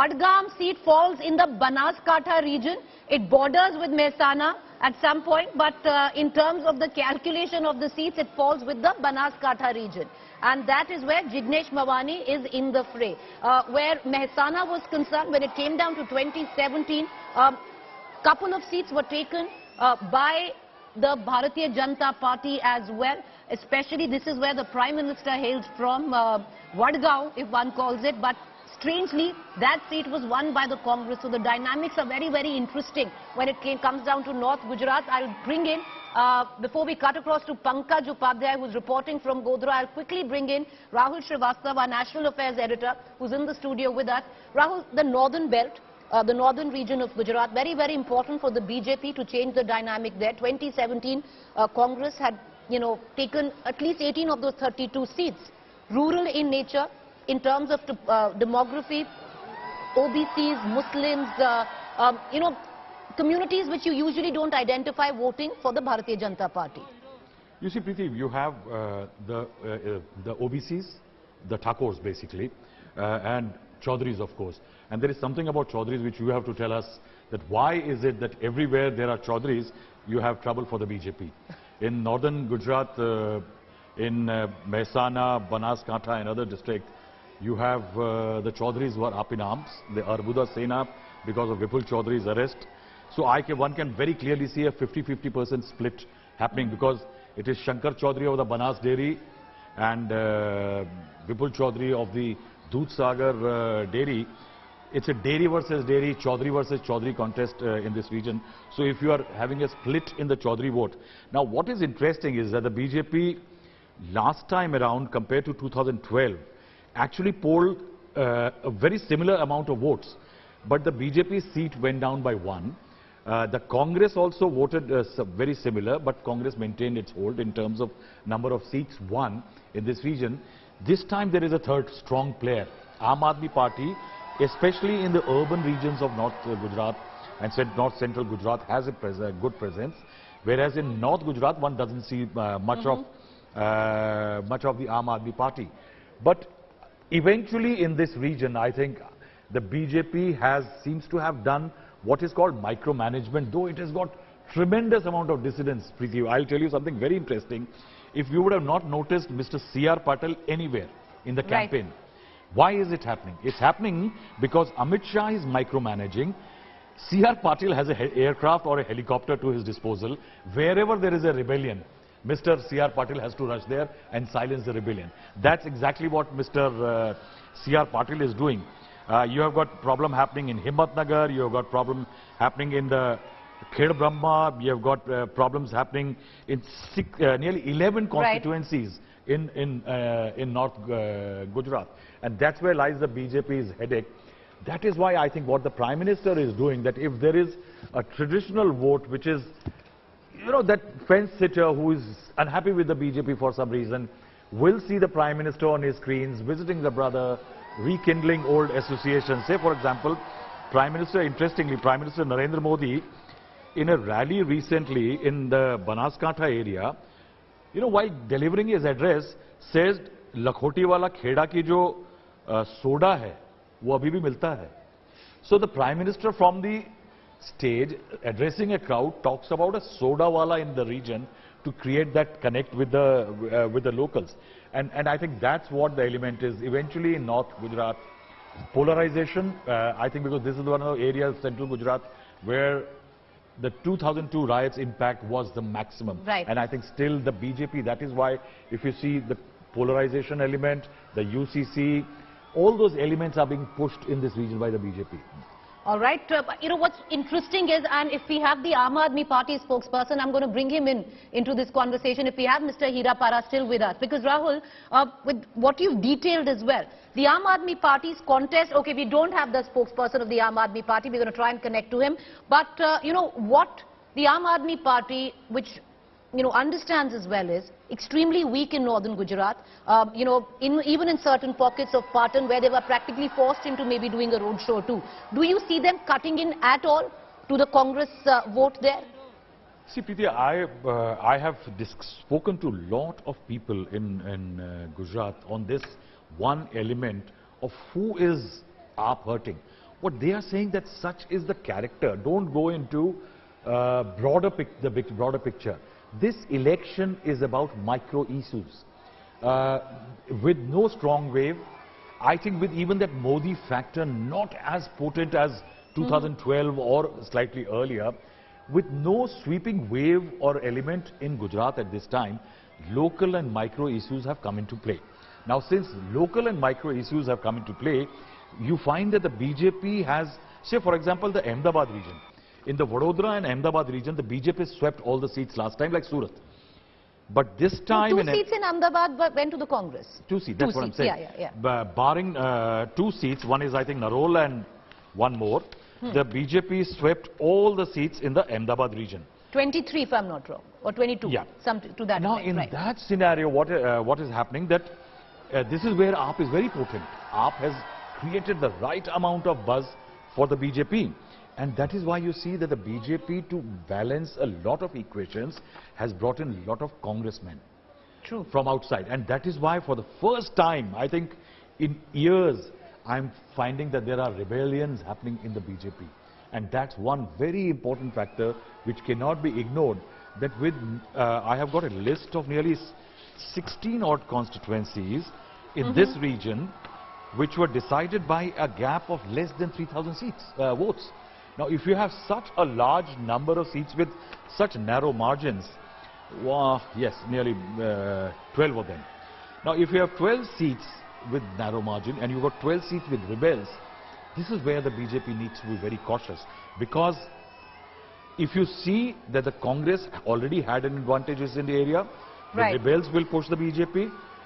Vadgam seat falls in the Banaskantha region. It borders with Mehsana at some point, but in terms of the calculation of the seats, it falls with the Banaskantha region. And that is where Jignesh Mawani is in the fray. Where Mehsana was concerned, when it came down to 2017, couple of seats were taken by the Bharatiya Janata Party as well. Especially, this is where the Prime Minister hails from, Vadgaon, if one calls it. But strangely, that seat was won by the Congress. So the dynamics are very, very interesting when it comes down to North Gujarat. I'll bring in, before we cut across to Pankaj Upadhyay, who's reporting from Godhra, I'll quickly bring in Rahul Srivastava, our National Affairs Editor, who's in the studio with us. Rahul, the northern belt, the northern region of Gujarat, very, very important for the BJP to change the dynamic there. 2017, Congress had, taken at least 18 of those 32 seats. Rural in nature, in terms of demography, OBCs, Muslims, communities which you usually don't identify voting for the Bharatiya Janata Party. You see, Preeti, you have the OBCs, the Thakors basically, and Chaudharys, of course. And there is something about Chaudharys which you have to tell us, that why is it that everywhere there are Chaudharys, you have trouble for the BJP. In northern Gujarat, in Mehsana, Banaskantha and other districts, you have the Chaudharys who are up in arms, the Arbuda Sena, because of Vipul Chaudhary's arrest. So one can very clearly see a 50-50% split happening, because it is Shankar Chaudhary of the Banas Dairy and Vipul Chaudhary of the Dudhsagar Dairy. It's a dairy versus dairy, Chaudhary versus Chaudhary contest in this region. So if you are having a split in the Chaudhary vote. Now what is interesting is that the BJP last time around compared to 2012 actually polled a very similar amount of votes. But the BJP seat went down by 1. The Congress also voted very similar, but Congress maintained its hold in terms of number of seats won in this region. This time there is a third strong player, Aam Aadmi Party, especially in the urban regions of North Gujarat and North Central Gujarat has a good presence, whereas in North Gujarat one doesn't see much of the Aam Aadmi Party. But eventually in this region, I think the BJP seems to have done what is called micromanagement, though it has got tremendous amount of dissidence. Preeti, I'll tell you something very interesting. If you would have not noticed Mr. C.R. Patil anywhere in the campaign, right. Why is it happening? It's happening because Amit Shah is micromanaging. C.R. Patil has an aircraft or a helicopter to his disposal. Wherever there is a rebellion, Mr. C.R. Patil has to rush there and silence the rebellion. That's exactly what Mr. C.R. Patil is doing. You have got problem happening in Himmatnagar, you have got problem happening in the Khed Brahma, you have got problems happening in nearly 11 constituencies in North Gujarat. And that's where lies the BJP's headache. That is why I think what the Prime Minister is doing, that if there is a traditional vote which is, that fence sitter who is unhappy with the BJP for some reason, will see the Prime Minister on his screens, visiting the brother, rekindling old associations. Say, for example, interestingly, Prime Minister Narendra Modi, in a rally recently in the Banaskantha area, while delivering his address, says, Lakhoti wala kheda ki jo soda hai, wo abhi bhi milta hai. So the Prime Minister from the stage, addressing a crowd, talks about a soda wala in the region to create that connect with the locals. And I think that's what the element is. Eventually in North Gujarat, polarization, I think because this is one of the areas, central Gujarat, where the 2002 riots impact was the maximum. Right. And I think still the BJP, that is why if you see the polarization element, the UCC, all those elements are being pushed in this region by the BJP. All right. What's interesting is, and if we have the Aam Aadmi Party spokesperson, I'm going to bring him into this conversation. If we have Mr. Hirapara still with us, because Rahul, with what you've detailed as well, the Aam Aadmi Party's contest. Okay, we don't have the spokesperson of the Aam Aadmi Party. We're going to try and connect to him. But what the Aam Aadmi Party, which understands as well, is extremely weak in northern Gujarat. Even in certain pockets of Patil where they were practically forced into maybe doing a road show too. Do you see them cutting in at all to the Congress vote there? See, Preeti, I have spoken to a lot of people in Gujarat on this one element of who is AAP hurting. What they are saying that such is the character. Don't go into broader picture. This election is about micro issues. With no strong wave, I think with even that Modi factor not as potent as 2012 or slightly earlier, with no sweeping wave or element in Gujarat at this time, local and micro issues have come into play. Now, since local and micro issues have come into play, you find that the BJP has, say for example, the Ahmedabad region. In the Vadodara and Ahmedabad region, the BJP swept all the seats last time like Surat. But this time... Two seats in Ahmedabad went to the Congress. 2 seats, that's what I'm saying. Barring 2 seats, one is I think Narol and one more, the BJP swept all the seats in the Ahmedabad region. 23 if I'm not wrong, or 22, yeah. To that Now effect, in that scenario, what is happening that this is where AAP is very potent. AAP has created the right amount of buzz for the BJP. And that is why you see that the BJP, to balance a lot of equations, has brought in a lot of congressmen from outside. And that is why for the first time, I think in years, I'm finding that there are rebellions happening in the BJP. And that's one very important factor which cannot be ignored. That with, I have got a list of nearly 16 odd constituencies in this region, which were decided by a gap of less than 3,000 seats, votes. Now, if you have such a large number of seats with such narrow margins, yes, nearly 12 of them. Now, if you have 12 seats with narrow margin and you've got 12 seats with rebels, this is where the BJP needs to be very cautious. Because if you see that the Congress already had an advantages in the area, the rebels will push the BJP.